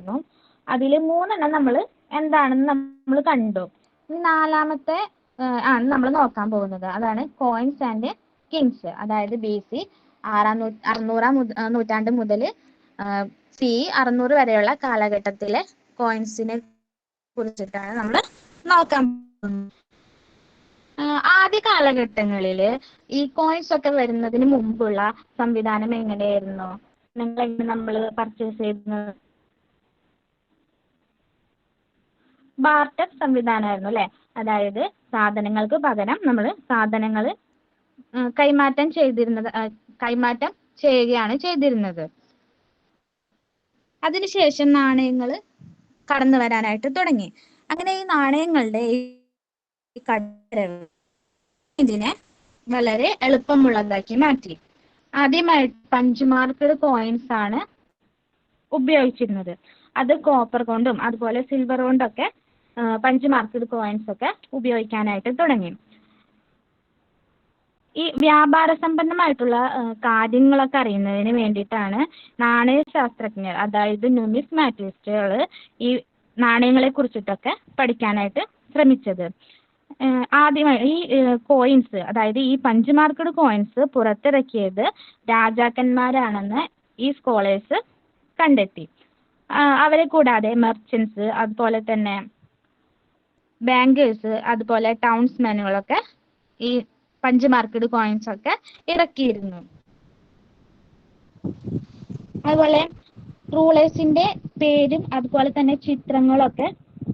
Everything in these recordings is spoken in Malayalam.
ഉണ്ടായിരുന്നു. അതിൽ 3 നമ്മൾ എന്താണെന്ന് നമ്മൾ കണ്ടു. ഇനി 4-മത്തെ ആണ് നമ്മൾ നോക്കാൻ പോകുന്നത്. അതാണ് കോയിൻസ് ആൻഡ് കിങ്സ്. അതായത് BC 600 നൂറ്റാണ്ട് മുതൽ CE 600 വരെയുള്ള കാലഘട്ടത്തിലെ കോയിൻസിനെ കുറിച്ചിട്ടാണ് നമ്മൾ നോക്കാൻ പോകുന്നത്. ആദ്യ കാലഘട്ടങ്ങളിൽ ഈ കോയിൻസ് ഒക്കെ വരുന്നതിന് മുമ്പുള്ള സംവിധാനം എങ്ങനെയായിരുന്നു? നമ്മൾ പർച്ചേസ് ചെയ്യുന്നത് ബാർട്ടർ സംവിധാനമായിരുന്നു അല്ലെ? അതായത് സാധനങ്ങൾക്ക് പകരം നമ്മൾ സാധനങ്ങൾ കൈമാറ്റം ചെയ്യുകയാണ് ചെയ്തിരുന്നത്. അതിനുശേഷം നാണയങ്ങൾ കടന്നു വരാനായിട്ട് തുടങ്ങി. അങ്ങനെ ഈ നാണയങ്ങളുടെ കടവരവ് ഇതിനെ വളരെ എളുപ്പമുള്ളതാക്കി മാറ്റി. ആദ്യമായി പഞ്ച് മാർക്കഡ് കോയിൻസ് ആണ് ഉപയോഗിച്ചിരുന്നത്. അത് കോപ്പർ കൊണ്ടും അതുപോലെ സിൽവർ കൊണ്ടൊക്കെ പഞ്ച് മാർക്കഡ് കോയിൻസ് ഒക്കെ ഉപയോഗിക്കാനായിട്ട് തുടങ്ങി. ഈ വ്യാപാര സമ്പന്നമായിട്ടുള്ള കാര്യങ്ങളൊക്കെ അറിയുന്നതിന് വേണ്ടിയിട്ടാണ് നാണയശാസ്ത്രജ്ഞർ, അതായത് ന്യൂമിസ്മാറ്റിസ്റ്റുകൾ, ഈ നാണയങ്ങളെ കുറിച്ചിട്ടൊക്കെ പഠിക്കാനായിട്ട് ശ്രമിച്ചത്. ആദ്യമായി ഈ കോയിൻസ്, അതായത് ഈ പഞ്ച് മാർക്കഡ് കോയിൻസ് പുറത്തിറക്കിയത് രാജാക്കന്മാരാണെന്ന് ഈ സ്കോളേഴ്സ് കണ്ടെത്തി. അവരെ കൂടാതെ മെർച്ചൻസ്, അതുപോലെ തന്നെ ബാങ്കേഴ്സ്, അതുപോലെ ടൗൺസ്മാനുകളൊക്കെ ഈ പഞ്ച് മാർക്കഡ് കോയിൻസ് ഒക്കെ ഇറക്കിയിരുന്നു. അതുപോലെ റൂളേഴ്സിന്റെ പേരും അതുപോലെ തന്നെ ചിത്രങ്ങളൊക്കെ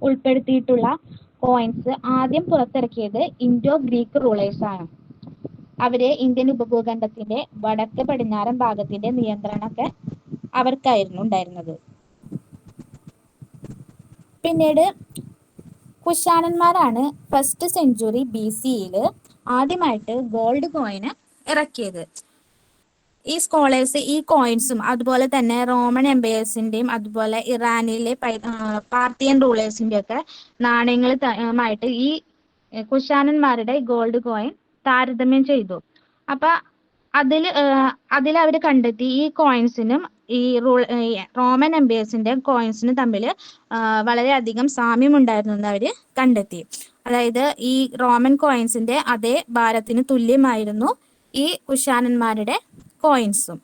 ഉൾപ്പെടുത്തിയിട്ടുള്ള കോയിൻസ് ആദ്യം പുറത്തിറക്കിയത് ഇൻഡോ ഗ്രീക്ക് റൂളേഴ്സ് ആണ്. അവര് ഇന്ത്യൻ ഉപഭൂഖണ്ഡത്തിന്റെ വടക്ക് പടിഞ്ഞാറൻ ഭാഗത്തിന്റെ നിയന്ത്രണമൊക്കെ അവർക്കായിരുന്നു ഉണ്ടായിരുന്നത്. പിന്നീട് കുശാനന്മാരാണ് ഫസ്റ്റ് സെഞ്ചുറി BC-യിൽ ആദ്യമായിട്ട് ഗോൾഡ് കോയിന് ഇറക്കിയത്. ഈ സ്കോളേഴ്സ് ഈ കോയിൻസും അതുപോലെ തന്നെ റോമൻ എംപയേഴ്സിന്റെയും അതുപോലെ ഇറാനിലെ പാർത്തിയൻ റൂളേഴ്സിന്റെ ഒക്കെ നാണയങ്ങളുമായിട്ട് ഈ കുശാനന്മാരുടെ ഗോൾഡ് കോയിൻ താരതമ്യം ചെയ്തു. അപ്പൊ അതിൽ അവർ കണ്ടെത്തി ഈ കോയിൻസിനും ഈ റോമൻ എംപയേഴ്സിന്റെ കോയിൻസിനും തമ്മിൽ വളരെയധികം സാമ്യം ഉണ്ടായിരുന്നു എന്ന് അവർ കണ്ടെത്തി. അതായത് ഈ റോമൻ കോയിൻസിന്റെ അതേ ഭാരത്തിന് തുല്യമായിരുന്നു ഈ കുശാനന്മാരുടെ കോയിൻസും.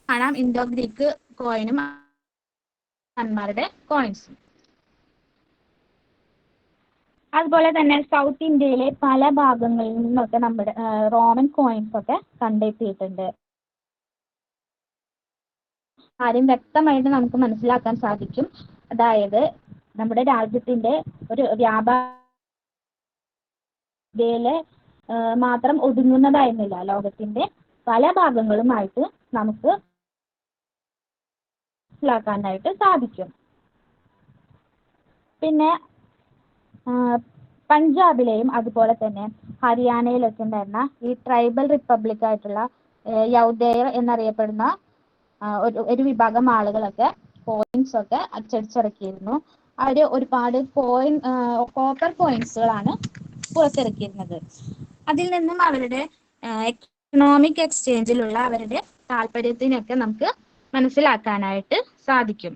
കാണാം ഇൻഡോ ഗ്രീക്ക് കോയിനും കുശാനന്മാരുടെ കോയിൻസും. അതുപോലെ തന്നെ സൗത്ത് ഇന്ത്യയിലെ പല ഭാഗങ്ങളിൽ നിന്നൊക്കെ നമ്മുടെ റോമൻ കോയിൻസ് ഒക്കെ കണ്ടെത്തിയിട്ടുണ്ട്. കാര്യം വ്യക്തമായിട്ട് നമുക്ക് മനസ്സിലാക്കാൻ സാധിക്കും. അതായത് നമ്മുടെ രാജ്യത്തിന്റെ ഒരു വ്യാപാരത്തിലെ മാത്രം ഒതുങ്ങുന്നതായിരുന്നില്ല. ലോകത്തിന്റെ പല ഭാഗങ്ങളുമായിട്ട് നമുക്ക് മനസ്സിലാക്കാനായിട്ട് സാധിക്കും. പിന്നെ പഞ്ചാബിലെയും അതുപോലെ തന്നെ ഹരിയാനയിലൊക്കെ ഉണ്ടായിരുന്ന ഈ ട്രൈബൽ റിപ്പബ്ലിക് ആയിട്ടുള്ള യൗദേയർ എന്നറിയപ്പെടുന്ന ഒരു വിഭാഗം ആളുകളൊക്കെ കോയിൻസ് ഒക്കെ അച്ചടിച്ചിറക്കിയിരുന്നു. അവര് ഒരുപാട് കോപ്പർ കോയിൻസുകളാണ് പുറത്തിറക്കിയിരുന്നത്. അതിൽ നിന്നും അവരുടെ എക്കണോമിക് എക്സ്ചേഞ്ചിലുള്ള അവരുടെ താല്പര്യത്തിനൊക്കെ നമുക്ക് മനസ്സിലാക്കാനായിട്ട് സാധിക്കും.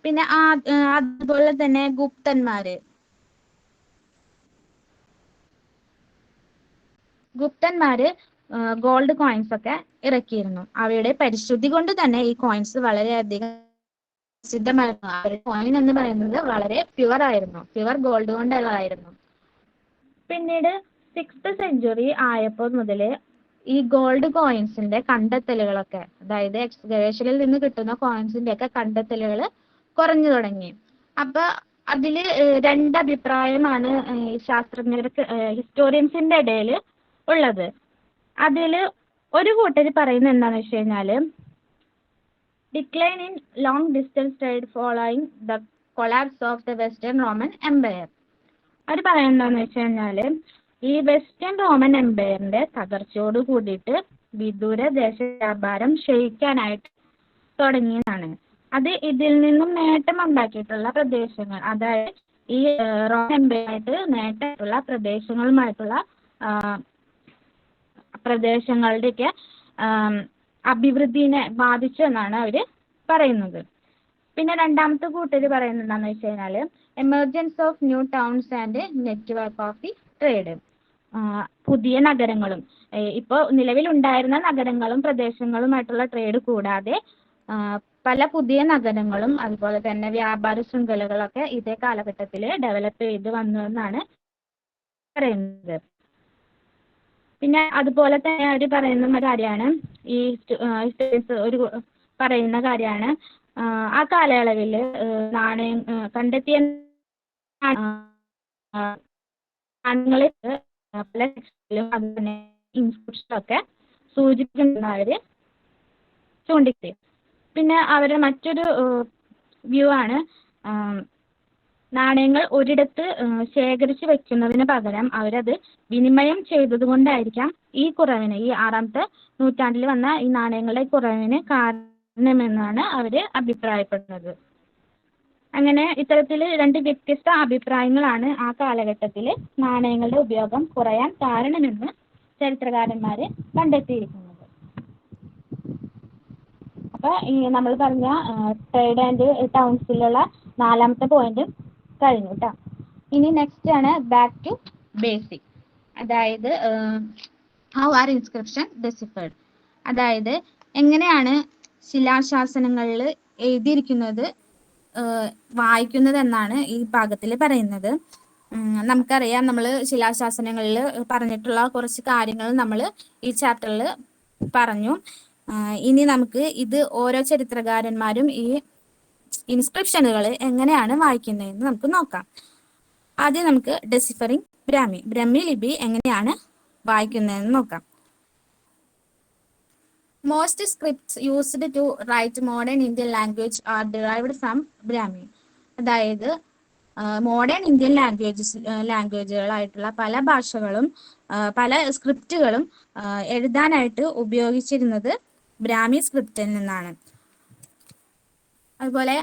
പിന്നെ അതുപോലെ തന്നെ ഗുപ്തന്മാര് ഗോൾഡ് കോയിൻസ് ഒക്കെ ഇറക്കിയിരുന്നു. അവയുടെ പരിശുദ്ധി കൊണ്ട് തന്നെ ഈ കോയിൻസ് വളരെയധികം പ്രസിദ്ധമായിരുന്നു. അവരുടെ കോയിൻ എന്ന് പറയുന്നത് വളരെ പ്യുവർ ഗോൾഡ് കൊണ്ടുള്ളതായിരുന്നു. പിന്നീട് 6th സെഞ്ചുറി ആയപ്പോൾ മുതൽ ഈ ഗോൾഡ് കോയിൻസിന്റെ കണ്ടെത്തലുകളൊക്കെ, അതായത് എക്സ്കവേഷനിൽ നിന്ന് കിട്ടുന്ന കോയിൻസിന്റെ ഒക്കെ കണ്ടെത്തലുകൾ കുറഞ്ഞു തുടങ്ങി. അപ്പൊ അതില് 2 അഭിപ്രായമാണ് ശാസ്ത്രജ്ഞർക്ക് ഹിസ്റ്റോറിയൻസിന്റെ ഇടയിൽ ഉള്ളത്. അതില് ഒരു കൂട്ടർ പറയുന്നത് എന്താണെന്ന് വെച്ച് കഴിഞ്ഞാല് decline in long distance trade following the collapse of the western Roman empire. അവർ പറയുന്നതെന്ന് വെച്ച് കഴിഞ്ഞാല് ഈ വെസ്റ്റേൺ റോമൻ എംപയറിന്റെ തകർച്ചയോട് കൂടിയിട്ട് വിദൂര ദേശ വ്യാപാരം ക്ഷയിക്കാനായിട്ട് തുടങ്ങിയതാണ്. അത് ഇതിൽ നിന്നും നേട്ടം ഉണ്ടാക്കിയിട്ടുള്ള പ്രദേശങ്ങൾ, അതായത് ഈ റോമൻ എംപയറായിട്ട് നേട്ടമുള്ള പ്രദേശങ്ങളുമായിട്ടുള്ള പ്രദേശങ്ങളുടെയൊക്കെ അഭിവൃദ്ധിനെ ബാധിച്ചു എന്നാണ് അവർ പറയുന്നത്. പിന്നെ രണ്ടാമത്തെ കൂട്ടര് പറയുന്നത് എന്താണെന്ന് വെച്ച് കഴിഞ്ഞാൽ emergence of new towns and network of the trade. പുതിയ നഗരങ്ങളും ഇപ്പോൾ നിലവിലുണ്ടായിരുന്ന നഗരങ്ങളും പ്രദേശങ്ങളുമായിട്ടുള്ള ട്രേഡ് കൂടാതെ പല പുതിയ നഗരങ്ങളും അതുപോലെ തന്നെ വ്യാപാര ശൃംഖലകളൊക്കെ ഇതേ കാലഘട്ടത്തിൽ ഡെവലപ്പ് ചെയ്ത് വന്നു എന്നാണ് പറയുന്നത്. പിന്നെ അതുപോലെ തന്നെ അവർ പറയുന്ന കാര്യമാണ് ഈ ഒരു പറയുന്ന കാര്യമാണ് ആ കാലയളവിൽ നാണയം കണ്ടെത്തിയ നാണയങ്ങളിൽ പല ടെക്സ്റ്റിലും അതുപോലെ ഇൻസ്ക്രിപ്ഷനൊക്കെ സൂചിപ്പിക്കുന്ന അവർ ചൂണ്ടിക്കാട്ടി. പിന്നെ അവരുടെ മറ്റൊരു വ്യൂ ആണ് നാണയങ്ങൾ ഒരിടത്ത് ശേഖരിച്ച് വെക്കുന്നതിന് പകരം അവരത് വിനിമയം ചെയ്തത് കൊണ്ടായിരിക്കാം ഈ കുറവിന്, ഈ 6ാമത്തെ നൂറ്റാണ്ടിൽ വന്ന ഈ നാണയങ്ങളുടെ കുറവിന് കാരണമെന്നാണ് അവർ അഭിപ്രായപ്പെടുന്നത്. അങ്ങനെ ഇത്തരത്തിൽ 2 വ്യത്യസ്ത അഭിപ്രായങ്ങളാണ് ആ കാലഘട്ടത്തിൽ നാണയങ്ങളുടെ ഉപയോഗം കുറയാൻ കാരണമെന്ന് ചരിത്രകാരന്മാർ കണ്ടെത്തിയിരിക്കുന്നത്. അപ്പോൾ ഈ നമ്മൾ പറഞ്ഞ ട്രേഡ് ആൻഡ് ടൗൺസിലുള്ള 4ാമത്തെ പോയിന്റ് കഴിഞ്ഞു കേട്ടോ. ഇനി നെക്സ്റ്റ് ആണ് ബാക്ക് ടു ബേസിക്, അതായത് ഹൗ ആർ ഇൻസ്ക്രിപ്ഷൻ ഡെസിഫേർഡ്, അതായത് എങ്ങനെയാണ് ശിലാശാസനങ്ങളിൽ എഴുതിയിരിക്കുന്നത് വായിക്കുന്നത് എന്നാണ് ഈ ഭാഗത്തിൽ പറയുന്നത്. നമുക്കറിയാം, നമ്മൾ ശിലാശാസനങ്ങളിൽ പറഞ്ഞിട്ടുള്ള കുറച്ച് കാര്യങ്ങൾ നമ്മൾ ഈ ചാപ്റ്ററിൽ പറഞ്ഞു. ഇനി നമുക്ക് ഇത് ഓരോ ചരിത്രകാരന്മാരും ഈ ഇൻസ്ക്രിപ്ഷനുകൾ എങ്ങനെയാണ് വായിക്കുന്നതെന്ന് നമുക്ക് നോക്കാം. ആദ്യം നമുക്ക് ഡെസിഫറിംഗ് ബ്രാഹ്മി ലിപി എങ്ങനെയാണ് വായിക്കുന്നതെന്ന് നോക്കാം. Most scripts used to write modern Indian language are derived from Brahmi. അതായത് മോഡേൺ ഇന്ത്യൻ ലാംഗ്വേജുകളായിട്ടുള്ള പല ഭാഷകളും പല സ്ക്രിപ്റ്റുകളും എഴുതാനായിട്ട് ഉപയോഗിച്ചിരുന്നത് ബ്രാഹ്മി സ്ക്രിപ്റ്റിൽ നിന്നാണ്. അതുപോലെ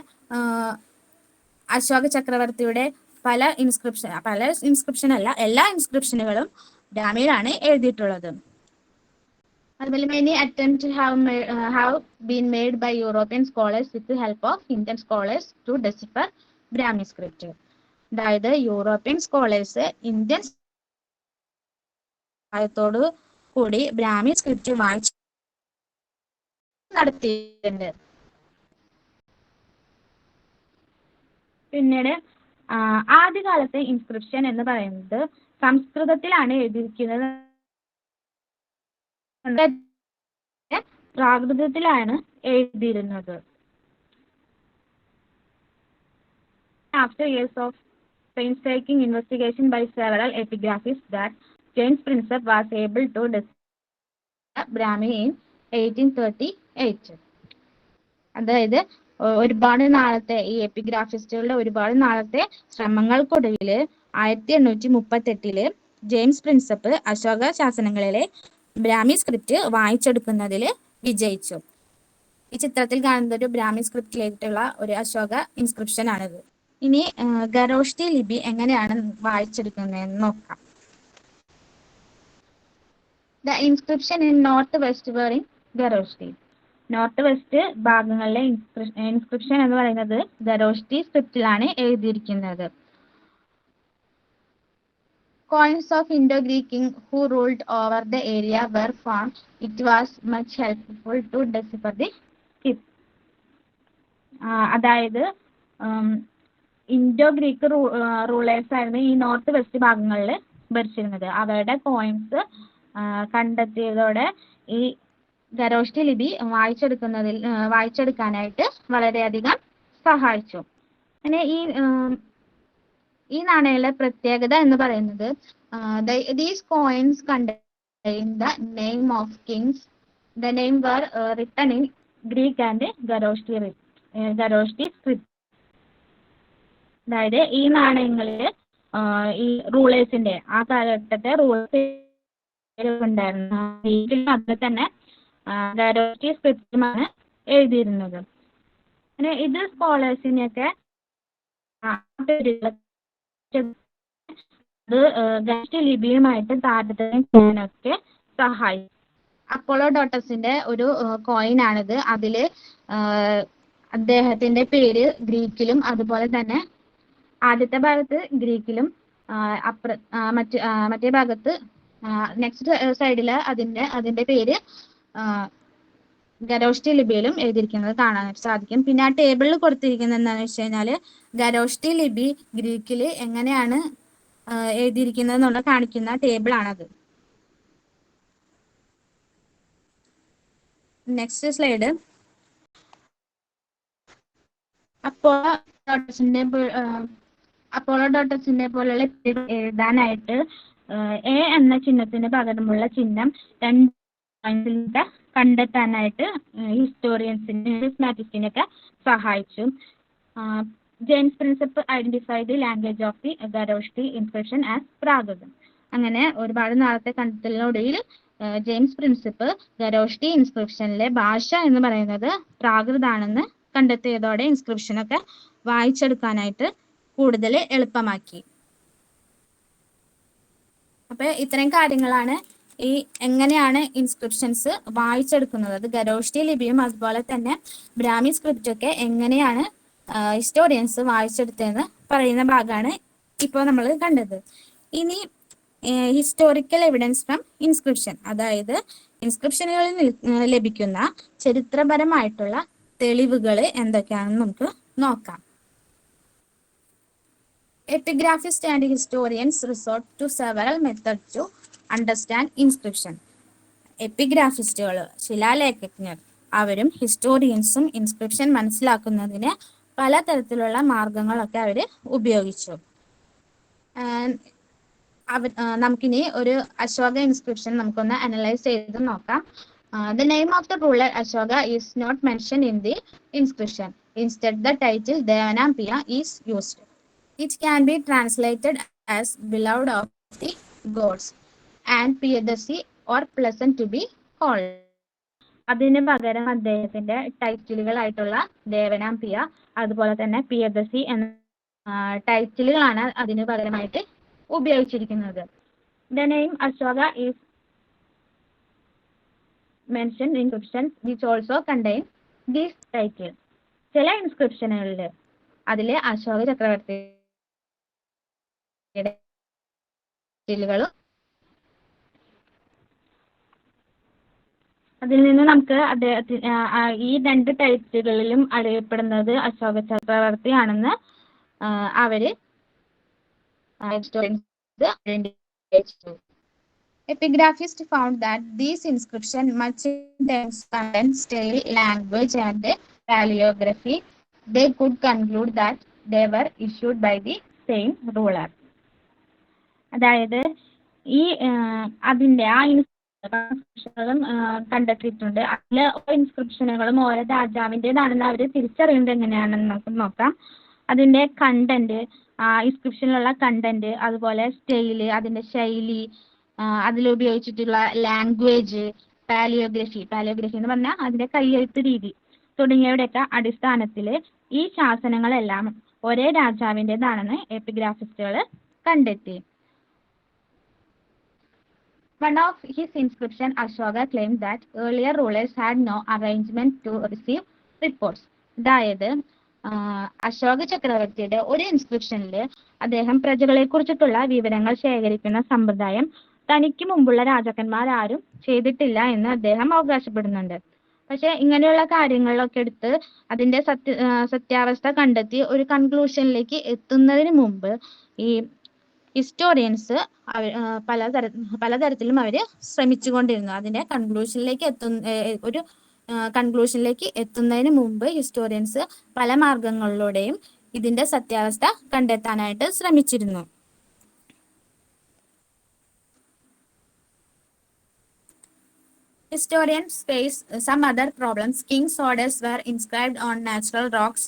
അശോക ചക്രവർത്തിയുടെ പല ഇൻസ്ക്രിപ്ഷൻ അല്ല, എല്ലാ ഇൻസ്ക്രിപ്ഷനുകളും ബ്രാഹ്മിയിലാണ് എഴുതിയിട്ടുള്ളത്. അതുപോലെ many attempts have been made by European scholars with the help of Indian scholars to decipher Brahmi script. അതായത് യൂറോപ്യൻ സ്കോളേഴ്സ് ഇന്ത്യൻ സഹായത്തോടു കൂടി ബ്രാഹ്മി സ്ക്രിപ്റ്റ് വായിച്ച് നടത്തിയിട്ടുണ്ട്. പിന്നീട് ആദ്യകാലത്തെ ഇൻസ്ക്രിപ്ഷൻ എന്ന് പറയുന്നത് സംസ്കൃതത്തിലാണ് എഴുതിയിരിക്കുന്നത്, പ്രാകൃതത്തിലാണ് എഴുതിയിരുന്നത്. After years of painstaking investigation by several epigraphists, that James Prinsep was able to decipher Brahmi in 1838. അതായത് ഒരുപാട് നാളത്തെ ഈ എപ്പിഗ്രാഫിസ്റ്റുകളുടെ ഒരുപാട് നാളത്തെ ശ്രമങ്ങൾക്കൊടുവിൽ 1838 ജെയിംസ് പ്രിൻസപ്പ് അശോക ശാസനങ്ങളിലെ ബ്രാഹ്മി സ്ക്രിപ്റ്റ് വായിച്ചെടുക്കുന്നതിൽ വിജയിച്ചു. ഈ ചിത്രത്തിൽ കാണുന്ന ഒരു ബ്രാഹ്മി സ്ക്രിപ്റ്റിലേക്കുള്ള ഒരു അശോക ഇൻസ്ക്രിപ്ഷൻ ആണിത്. ഇനി ഖരോഷ്ടി ലിപി എങ്ങനെയാണ് വായിച്ചെടുക്കുന്നതെന്ന് നോക്കാം. The inscription in north west were in Kharosthi. North west ഭാഗങ്ങളിലെ ഇൻസ്ക്രിപ്ഷൻ എന്ന് പറയുന്നത് ഖരോഷ്ടി സ്ക്രിപ്റ്റിലാണ് എഴുതിയിരിക്കുന്നത്. Coins of Indo-Greek king who ruled over the area were found. It was much helpful to decipher the script. അതായത് ഇൻഡോ ഗ്രീക്ക് റൂളേഴ്സ് ആയിരുന്നു ഈ നോർത്ത് വെസ്റ്റ് ഭാഗങ്ങളിൽ ഭരിച്ചിരുന്നത്. അവരുടെ കോയിൻസ് കണ്ടെത്തിയതോടെ ഈ ഖരോഷ്ടി ലിപി വായിച്ചെടുക്കാനായിട്ട് വളരെയധികം സഹായിച്ചു. അങ്ങനെ ഈ നാണയങ്ങളുടെ പ്രത്യേകത എന്ന് പറയുന്നത് these coins contain the name of kings. The name were written in Greek and Ghoroshti script. അതായത് ഈ നാണയങ്ങളിൽ ഈ റൂളേഴ്സിന്റെ ആ കാലഘട്ടത്തെ റൂളേഴ്സ് ഉണ്ടായിരുന്നു. അതിൽ തന്നെ ഖരോഷ്ടി സ്ക്രിപ്റ്റുമാണ് എഴുതിയിരുന്നത്. അങ്ങനെ ഇത് സ്കോളേഴ്സിനെയൊക്കെ അത് ഖരോഷ്ടി ലിപിയുമായിട്ട് താരതമ്യം ചെയ്യാനൊക്കെ സഹായിക്കും. അപ്പോളോഡോട്ടസിന്റെ ഒരു കോയിൻ ആണിത്. അതില് അദ്ദേഹത്തിന്റെ പേര് ഗ്രീക്കിലും അതുപോലെ തന്നെ ആദ്യത്തെ ഭാഗത്ത് ഗ്രീക്കിലും മറ്റേ ഭാഗത്ത് നെക്സ്റ്റ് സൈഡില് അതിന്റെ പേര് ഖരോഷ്ടി ലിപിയിലും എഴുതിയിരിക്കുന്നത് കാണാനായിട്ട് സാധിക്കും. പിന്നെ ആ ടേബിളിൽ കൊടുത്തിരിക്കുന്നത് എന്താണെന്ന് വെച്ച് കഴിഞ്ഞാല് ഖരോഷ്ടി ലിപി ഗ്രീക്കിൽ എങ്ങനെയാണ് എഴുതിയിരിക്കുന്നത് എന്നുള്ള കാണിക്കുന്ന ടേബിൾ ആണത്. Next slide. അപ്പോളോഡോട്ടസിന്റെ പോലുള്ള എഴുതാനായിട്ട് എ എന്ന ചിഹ്നത്തിന് പകരമുള്ള ചിഹ്നം കണ്ടെത്താനായിട്ട് ഹിസ്റ്റോറിയൻസിനെ ന്യൂമിസ്മാറ്റിസ്റ്റിനൊക്കെ സഹായിച്ചു. James Prinsep identified the language of the Kharosthi inscription as Prakrit. അങ്ങനെ ഒരുപാട് നാളത്തെ കണ്ടെത്തലിനൊടുവിൽ ജെയിംസ് പ്രിൻസിപ്പ് ഖരോഷ്ടി ഇൻസ്ക്രിപ്ഷനിലെ ഭാഷ എന്ന് പറയുന്നത് പ്രാകൃതാണെന്ന് കണ്ടെത്തിയതോടെ ഇൻസ്ക്രിപ്ഷനൊക്കെ വായിച്ചെടുക്കാനായിട്ട് കൂടുതൽ എളുപ്പമാക്കി. അപ്പൊ ഇത്രയും കാര്യങ്ങളാണ് ഈ എങ്ങനെയാണ് ഇൻസ്ക്രിപ്ഷൻസ് വായിച്ചെടുക്കുന്നത്. അത് ഖരോഷ്ടി ലിപിയും അതുപോലെ തന്നെ ബ്രാഹ്മി സ്ക്രിപ്റ്റ് ഒക്കെ എങ്ങനെയാണ് ഹിസ്റ്റോറിയൻസ് വായിച്ചെടുത്തതെന്ന് പറയുന്ന ഭാഗമാണ് ഇപ്പോൾ നമ്മൾ കണ്ടത്. ഇനി ഹിസ്റ്റോറിക്കൽ എവിഡൻസ് ഫ്രം ഇൻസ്ക്രിപ്ഷൻ, അതായത് ഇൻസ്ക്രിപ്ഷനുകളിൽ ലഭിക്കുന്ന ചരിത്രപരമായിട്ടുള്ള തെളിവുകൾ എന്തൊക്കെയാണെന്ന് നമുക്ക് നോക്കാം. Epigraphists and historians resort to several methods to understand inscription. എപ്പിഗ്രാഫിസ്റ്റുകൾ, ശിലാലേഖജ്ഞർ, അവരും ഹിസ്റ്റോറിയൻസും ഇൻസ്ക്രിപ്ഷൻ മനസ്സിലാക്കുന്നതിന് പലതരത്തിലുള്ള മാർഗങ്ങളൊക്കെ അവർ ഉപയോഗിച്ചു. നമുക്കിനി ഒരു അശോക ഇൻസ്ക്രിപ്ഷൻ നമുക്കൊന്ന് അനലൈസ് ചെയ്ത് നോക്കാം. The name of the ruler Ashoka is not mentioned in the inscription. Instead, the title Devanampiya is used. It can be translated as beloved of the gods and Priyadasi or pleasant to be called. അതിന് പകരം അദ്ദേഹത്തിന്റെ ടൈറ്റിലുകളായിട്ടുള്ള ദേവനാംപിയ അതുപോലെ തന്നെ പ്രിയദസി എന്ന ടൈറ്റിലുകളാണ് അതിന് പകരമായിട്ട് ഉപയോഗിച്ചിരിക്കുന്നത്. The name Ashoka is mentioned in inscriptions which also contain these titles. ചില ഇൻസ്ക്രിപ്ഷനുകളിൽ അതിലെ അശോക ചക്രവർത്തി അതിൽ നിന്ന് നമുക്ക് ഈ രണ്ട് ടൈറ്റിലുകളിലും അറിയപ്പെടുന്നത് അശോക ചക്രവർത്തി ആണെന്ന് അവര് Epigraphists found that these inscriptions much contain style, language and paleography. They could conclude that they were issued by the same ruler. അതായത് ഈ അതിന്റെ ആ ഇൻസ്ക്രിപ്ഷനുകളും കണ്ടെത്തിയിട്ടുണ്ട്. അതിലെ ഇൻസ്ക്രിപ്ഷനുകളും ഓരോ രാജാവിൻ്റെതാണെന്ന് അവർ തിരിച്ചറിയുന്നത് എങ്ങനെയാണെന്ന് നമുക്ക് നോക്കാം. അതിന്റെ കണ്ടന്റ്, ഇൻസ്ക്രിപ്ഷനിലുള്ള കണ്ടന്റ്, അതുപോലെ സ്റ്റൈല്, അതിന്റെ ശൈലി, അതിലുപയോഗിച്ചിട്ടുള്ള ലാംഗ്വേജ്, പാലിയോഗ്രഫി എന്ന് പറഞ്ഞാൽ അതിന്റെ കയ്യെഴുത്ത് രീതി തുടങ്ങിയവയുടെയൊക്കെ അടിസ്ഥാനത്തിൽ ഈ ശാസനങ്ങളെല്ലാം ഒരേ രാജാവിൻ്റെതാണെന്ന് എപ്പിഗ്രാഫിസ്റ്റുകൾ കണ്ടെത്തി. One of his inscription, Ashoka claimed that earlier rulers had no arrangement to receive reports. അതായത് അശോക ചക്രവർത്തിയുടെ ഒരു ഇൻസ്ക്രിപ്ഷനിൽ അദ്ദേഹം പ്രജകളെ കുറിച്ചിട്ടുള്ള വിവരങ്ങൾ ശേഖരിക്കുന്ന സമ്പ്രദായം തനിക്ക് മുമ്പുള്ള രാജാക്കന്മാരാരും ചെയ്തിട്ടില്ല എന്ന് അദ്ദേഹം അവകാശപ്പെടുന്നുണ്ട്. പക്ഷെ ഇങ്ങനെയുള്ള കാര്യങ്ങളിലൊക്കെ എടുത്ത് അതിന്റെ സത്യാവസ്ഥ കണ്ടെത്തി ഒരു കൺക്ലൂഷനിലേക്ക് എത്തുന്നതിന് മുമ്പ് ഈ ഹിസ്റ്റോറിയൻസ് പലതരത്തിലും അവർ ശ്രമിച്ചുകൊണ്ടിരുന്നു. അതിന്റെ കൺക്ലൂഷനിലേക്ക് എത്തുന്നതിന് മുമ്പ് ഹിസ്റ്റോറിയൻസ് പല മാർഗങ്ങളിലൂടെയും ഇതിന്റെ സത്യാവസ്ഥ കണ്ടെത്താനായിട്ട് ശ്രമിച്ചിരുന്നു. Historians face some other problems. King's orders were inscribed on natural rocks,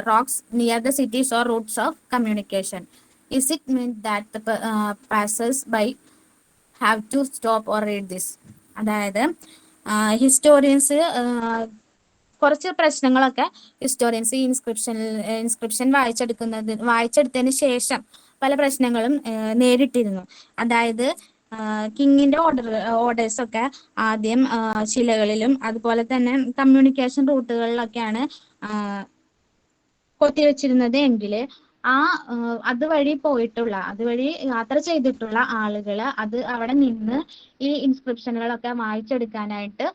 rocks near the cities or routes of communication. Is it meant that the passers-by have to stop or read this? അതായത് ഹിസ്റ്റോറിയൻസ് കുറച്ച് പ്രശ്നങ്ങളൊക്കെ ഹിസ്റ്റോറിയൻസ് ഈ ഇൻസ്ക്രിപ്ഷൻ വായിച്ചെടുത്തതിന് ശേഷം പല പ്രശ്നങ്ങളും നേരിട്ടിരുന്നു. അതായത് കിങ്ങിന്റെ ഓർഡേഴ്സ് ഒക്കെ ആദ്യം ശിലകളിലും അതുപോലെ തന്നെ കമ്മ്യൂണിക്കേഷൻ റൂട്ടുകളിലൊക്കെയാണ് കൊത്തിവെച്ചിരുന്നത് എങ്കിൽ അതുവഴി യാത്ര ചെയ്തിട്ടുള്ള ആളുകൾ അത് അവിടെ നിന്ന് ഈ ഇൻസ്ക്രിപ്ഷനുകളൊക്കെ വായിച്ചെടുക്കാനായിട്ട്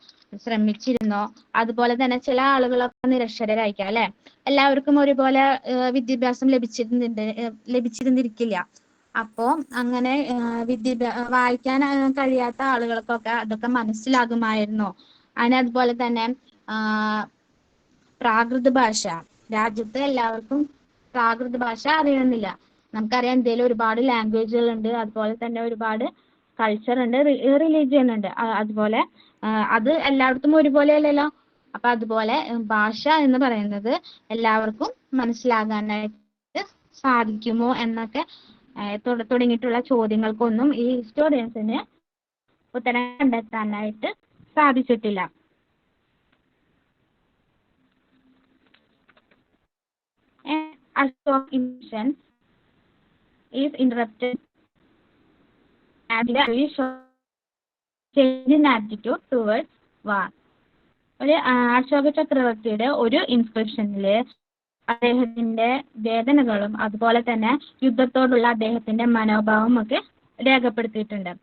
ശ്രമിച്ചിരുന്നോ? അതുപോലെ തന്നെ ചില ആളുകളൊക്കെ നിരക്ഷരരായിരിക്കാം അല്ലെ, എല്ലാവർക്കും ഒരുപോലെ വിദ്യാഭ്യാസം ലഭിച്ചിരുന്നിരിക്കില്ല. അപ്പോ അങ്ങനെ വായിക്കാൻ കഴിയാത്ത ആളുകൾക്കൊക്കെ അതൊക്കെ മനസ്സിലാകുമായിരുന്നോ? അതുപോലെ തന്നെ പ്രാകൃത ഭാഷ, രാജ്യത്ത് എല്ലാവർക്കും പ്രാകൃത ഭാഷ അറിയണമെന്നില്ല. നമുക്കറിയാം ഇന്ത്യയിൽ ഒരുപാട് ലാംഗ്വേജുകൾ ഉണ്ട്, അതുപോലെ തന്നെ ഒരുപാട് കൾച്ചർ ഉണ്ട്, റിലീജിയൻ ഉണ്ട്. അതുപോലെ അത് എല്ലായിടത്തും ഒരുപോലെ അല്ലല്ലോ. അപ്പൊ അതുപോലെ ഭാഷ എന്ന് പറയുന്നത് എല്ലാവർക്കും മനസ്സിലാകാനായിട്ട് സാധിക്കുമോ എന്നൊക്കെ തുടങ്ങിയിട്ടുള്ള ചോദ്യങ്ങൾക്കൊന്നും ഈ ഹിസ്റ്റോറിയൻസിന് ഉത്തരം കണ്ടെത്താനായിട്ട് സാധിച്ചിട്ടില്ല. Assumption is interrupted and change in attitude towards war. ഒരു അശോക ചക്രവർത്തിയുടെ ഒരു ഇൻസ്ക്രിപ്ഷനില് അദ്ദേഹത്തിന്റെ വേദനകളും അതുപോലെ തന്നെ യുദ്ധത്തോടുള്ള അദ്ദേഹത്തിന്റെ മനോഭാവവും ഒക്കെ രേഖപ്പെടുത്തിയിട്ടുണ്ട്.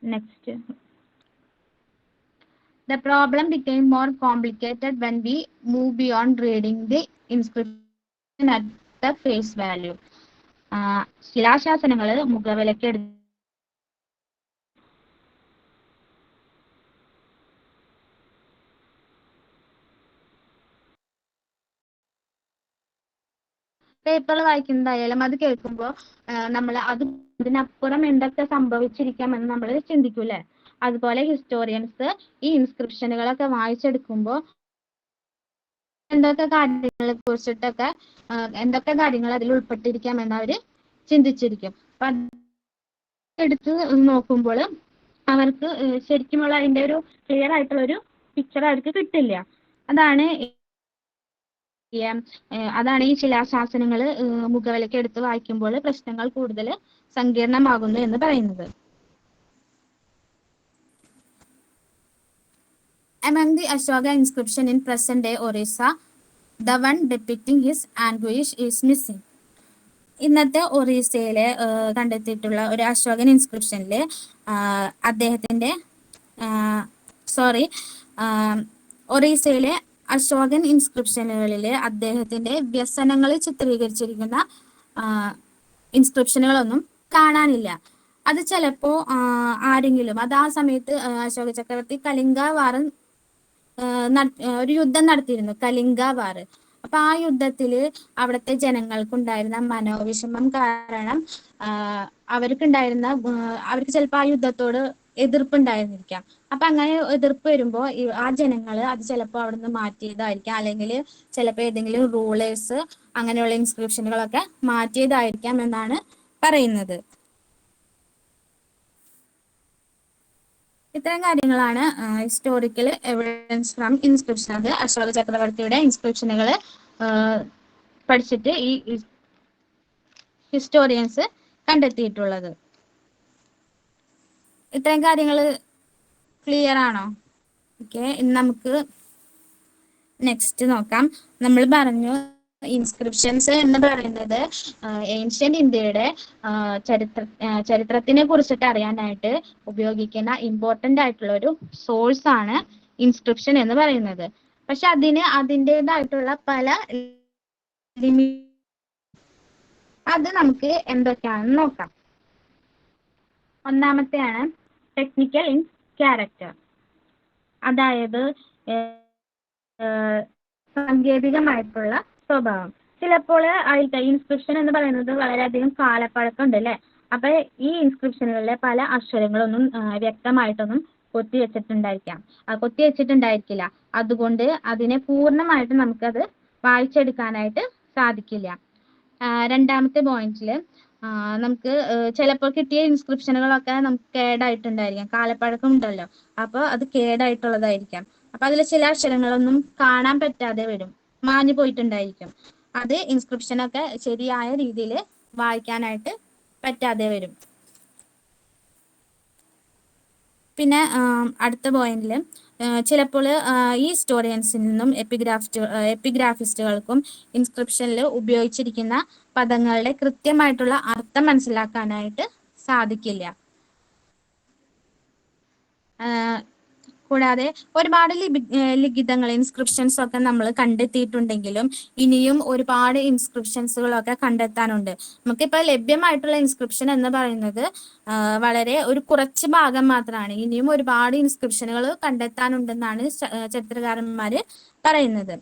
Next, the problem became more complicated when we move beyond reading the inscription at the face value. ശിലാശാസനങ്ങൾ മുഖവിലയ്ക്ക് പേപ്പർ വായിക്കുന്നതായാലും അത് കേൾക്കുമ്പോൾ നമ്മൾ അതിനപ്പുറം എന്തൊക്കെ സംഭവിച്ചിരിക്കാമെന്ന് നമ്മൾ ചിന്തിക്കൂലേ. അതുപോലെ ഹിസ്റ്റോറിയൻസ് ഈ ഇൻസ്ക്രിപ്ഷനുകളൊക്കെ വായിച്ചെടുക്കുമ്പോൾ എന്തൊക്കെ കാര്യങ്ങൾ അതിൽ ഉൾപ്പെട്ടിരിക്കാമെന്ന് അവര് ചിന്തിച്ചിരിക്കും. അപ്പൊ എടുത്ത് നോക്കുമ്പോൾ അവർക്ക് ശരിക്കുമുള്ള അതിന്റെ ഒരു ക്ലിയർ ആയിട്ടുള്ള ഒരു പിക്ചർ അവർക്ക് കിട്ടില്ല. അതാണ് ഈ ശിലാശാസനങ്ങൾ മുഖവിലയ്ക്ക് എടുത്ത് വായിക്കുമ്പോൾ പ്രശ്നങ്ങൾ കൂടുതൽ സങ്കീർണമാകുന്നു എന്ന് പറയുന്നത്. Among the Ashoka inscription in present-day Orissa, the one depicting his anguish is missing. ഇന്നത്തെ ഒറീസയിലെ കണ്ടെത്തിയിട്ടുള്ള ഒരു അശോകൻ ഇൻസ്ക്രിപ്ഷനിൽ അദ്ദേഹത്തിന്റെ ഒറീസയിലെ അശോകൻ ഇൻസ്ക്രിപ്ഷനുകളിൽ അദ്ദേഹത്തിന്റെ വ്യസനങ്ങൾ ചിത്രീകരിച്ചിരിക്കുന്ന ഇൻസ്ക്രിപ്ഷനുകളൊന്നും കാണാനില്ല. അത് ചിലപ്പോ ആരെങ്കിലും ആ സമയത്ത് അശോക ചക്രവർത്തി കലിംഗ വാർ ഒരു യുദ്ധം നടത്തിയിരുന്നു, കലിംഗ വാർ. അപ്പൊ ആ യുദ്ധത്തില് അവിടുത്തെ ജനങ്ങൾക്കുണ്ടായിരുന്ന മനോവിഷമം കാരണം അവർക്ക് ചിലപ്പോൾ ആ യുദ്ധത്തോട് എതിർപ്പുണ്ടായിരുന്നിരിക്കാം. അപ്പൊ അങ്ങനെ എതിർപ്പ് വരുമ്പോ ആ ജനങ്ങൾ അത് ചിലപ്പോൾ അവിടുന്ന് മാറ്റിയതായിരിക്കാം, അല്ലെങ്കിൽ ചിലപ്പോൾ ഏതെങ്കിലും റൂളേഴ്സ് അങ്ങനെയുള്ള ഇൻസ്ക്രിപ്ഷനുകളൊക്കെ മാറ്റിയതായിരിക്കാം എന്നാണ് പറയുന്നത്. ഇത്തരം കാര്യങ്ങളാണ് ഹിസ്റ്റോറിക്കൽ എവിഡൻസ് ഫ്രം ഇൻസ്ക്രിപ്ഷൻ. അത് അശോക ചക്രവർത്തിയുടെ ഇൻസ്ക്രിപ്ഷനുകൾ പഠിച്ചിട്ട് ഈ ഹിസ്റ്റോറിയൻസ് കണ്ടെത്തിയിട്ടുള്ളത്. ഇത്തരം കാര്യങ്ങൾ ക്ലിയർ ആണോ? ഓക്കെ, ഇനി നമുക്ക് നെക്സ്റ്റ് നോക്കാം. നമ്മൾ പറഞ്ഞു ഇൻസ്ക്രിപ്ഷൻസ് എന്ന് പറയുന്നത് ഏൻഷ്യന്റ് ഇന്ത്യയുടെ ചരിത്രത്തിനെ കുറിച്ചിട്ട് അറിയാനായിട്ട് ഉപയോഗിക്കുന്ന ഇമ്പോർട്ടന്റ് ആയിട്ടുള്ള ഒരു സോഴ്സ് ആണ് ഇൻസ്ക്രിപ്ഷൻ എന്ന് പറയുന്നത്. പക്ഷെ അതിൻ്റെതായിട്ടുള്ള പല അത് നമുക്ക് എന്തൊക്കെയാണെന്ന് നോക്കാം. ഒന്നാമത്തെയാണ് ടെക്നിക്കൽ ഇൻ ക്യാരക്ടർ, അതായത് സാങ്കേതികമായിട്ടുള്ള സ്വഭാവം. ചിലപ്പോൾ അതിലത്തെ ഇൻസ്ക്രിപ്ഷൻ എന്ന് പറയുന്നത് വളരെയധികം കാലപ്പഴക്കം ഉണ്ട് അല്ലെ. അപ്പൊ ഈ ഇൻസ്ക്രിപ്ഷനുകളിലെ പല അക്ഷരങ്ങളൊന്നും വ്യക്തമായിട്ടൊന്നും കൊത്തിവെച്ചിട്ടുണ്ടായിരിക്കില്ല. അതുകൊണ്ട് അതിനെ പൂർണ്ണമായിട്ട് നമുക്കത് വായിച്ചെടുക്കാനായിട്ട് സാധിക്കില്ല. രണ്ടാമത്തെ പോയിന്റിൽ നമുക്ക് ചിലപ്പോൾ കിട്ടിയ ഇൻസ്ക്രിപ്ഷനുകളൊക്കെ നമുക്ക് കേടായിട്ടുണ്ടായിരിക്കാം, കാലപ്പഴക്കം ഉണ്ടല്ലോ, അപ്പൊ അത് കേടായിട്ടുള്ളതായിരിക്കാം. അപ്പൊ അതിൽ ചില അക്ഷരങ്ങളൊന്നും കാണാൻ പറ്റാതെ വരും, മാഞ്ഞു പോയിട്ടുണ്ടായിരിക്കും. അത് ഇൻസ്ക്രിപ്ഷനൊക്കെ ശരിയായ രീതിയിൽ വായിക്കാനായിട്ട് പറ്റാതെ വരും. പിന്നെ അടുത്ത പോയിന്റിൽ ചിലപ്പോൾ ഈ ഹിസ്റ്റോറിയൻസിൽ നിന്നും എപ്പിഗ്രാഫിസ്റ്റുകൾക്കും ഇൻസ്ക്രിപ്ഷനിൽ ഉപയോഗിച്ചിരിക്കുന്ന പദങ്ങളുടെ കൃത്യമായിട്ടുള്ള അർത്ഥം മനസ്സിലാക്കാനായിട്ട് സാധിക്കില്ല. കൂടാതെ ഒരുപാട് ലിഖിതങ്ങൾ ഇൻസ്ക്രിപ്ഷൻസ് ഒക്കെ നമ്മൾ കണ്ടെത്തിയിട്ടുണ്ടെങ്കിലും ഇനിയും ഒരുപാട് ഇൻസ്ക്രിപ്ഷൻസുകളൊക്കെ കണ്ടെത്താനുണ്ട്. നമുക്കിപ്പോൾ ലഭ്യമായിട്ടുള്ള ഇൻസ്ക്രിപ്ഷൻ എന്ന് പറയുന്നത് വളരെ ഒരു കുറച്ച് ഭാഗം മാത്രമാണ്. ഇനിയും ഒരുപാട് ഇൻസ്ക്രിപ്ഷനുകൾ കണ്ടെത്താനുണ്ടെന്നാണ് ചരിത്രകാരന്മാര് പറയുന്നത്.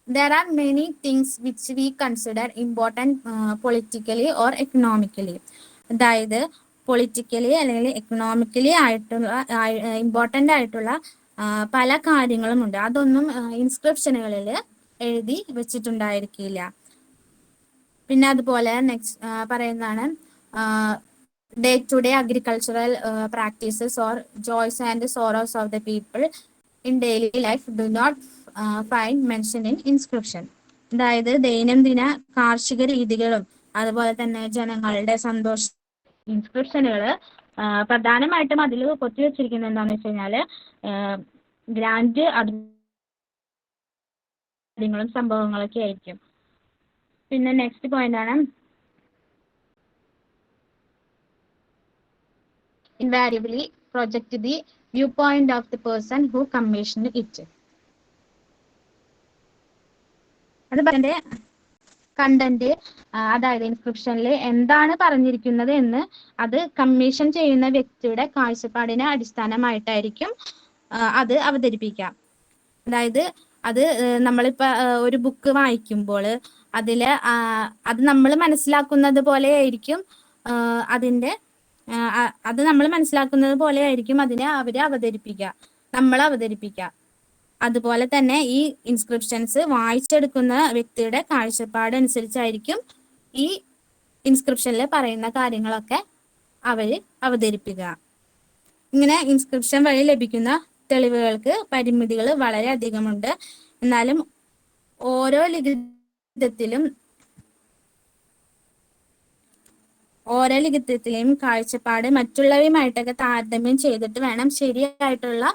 There are many things which we consider important politically or economically. അതായത് പൊളിറ്റിക്കലി അല്ലെങ്കിൽ എക്കണോമിക്കലി ആയിട്ടുള്ള ഇമ്പോർട്ടൻ്റ് ആയിട്ടുള്ള പല കാര്യങ്ങളുമുണ്ട്. അതൊന്നും ഇൻസ്ക്രിപ്ഷനുകളിൽ എഴുതി വെച്ചിട്ടുണ്ടായിരിക്കില്ല. പിന്നെ അതുപോലെ നെക്സ്റ്റ് പറയുന്നതാണ് day to day agricultural practices or joys and sorrows of the people in daily life do not find mention in inscription. അതായത് ദൈനംദിന കാർഷിക രീതികളും അതുപോലെ തന്നെ ജനങ്ങളുടെ സന്തോഷം ഇൻസ്ക്രിപ്ഷനുകൾ പ്രധാനമായിട്ടും അതിൽ കൊത്തിവെച്ചിരിക്കുന്നത് എന്താണെന്ന് വെച്ച് കഴിഞ്ഞാൽ ഗ്രാൻഡ് കാര്യങ്ങളും സംഭവങ്ങളൊക്കെ ആയിരിക്കും. പിന്നെ നെക്സ്റ്റ് പോയിന്റ് ആണ് invariably project the viewpoint of the person who commissioned it. അത് പറഞ്ഞ കണ്ടന്റ് അതായത് ഇൻസ്ക്രിപ്ഷനിൽ എന്താണ് പറഞ്ഞിരിക്കുന്നത് എന്ന് അത് കമ്മീഷൻ ചെയ്യുന്ന വ്യക്തിയുടെ കാഴ്ചപ്പാടിനെ അടിസ്ഥാനമായിട്ടായിരിക്കും അത് അവതരിപ്പിക്കാം. അതായത് അത് നമ്മളിപ്പോൾ ഒരു ബുക്ക് വായിക്കുമ്പോൾ അത് നമ്മൾ മനസ്സിലാക്കുന്നത് പോലെ ആയിരിക്കും അത് നമ്മൾ മനസ്സിലാക്കുന്നത് പോലെ ആയിരിക്കും അതിനെ നമ്മൾ അവതരിപ്പിക്കുക. അതുപോലെ തന്നെ ഈ ഇൻസ്ക്രിപ്ഷൻസ് വായിച്ചെടുക്കുന്ന വ്യക്തിയുടെ കാഴ്ചപ്പാട് അനുസരിച്ചായിരിക്കും ഈ ഇൻസ്ക്രിപ്ഷനിൽ പറയുന്ന കാര്യങ്ങളൊക്കെ അവതരിപ്പിക്കുക. ഇങ്ങനെ ഇൻസ്ക്രിപ്ഷൻ വഴി ലഭിക്കുന്ന തെളിവുകൾക്ക് പരിമിതികൾ വളരെ അധികമുണ്ട്. എന്നാലും ഓരോ ലിഖിതത്തിലെയും കാഴ്ചപ്പാട് മറ്റുള്ളവയുമായിട്ടൊക്കെ താരതമ്യം ചെയ്തിട്ട് വേണം ശരിയായിട്ടുള്ള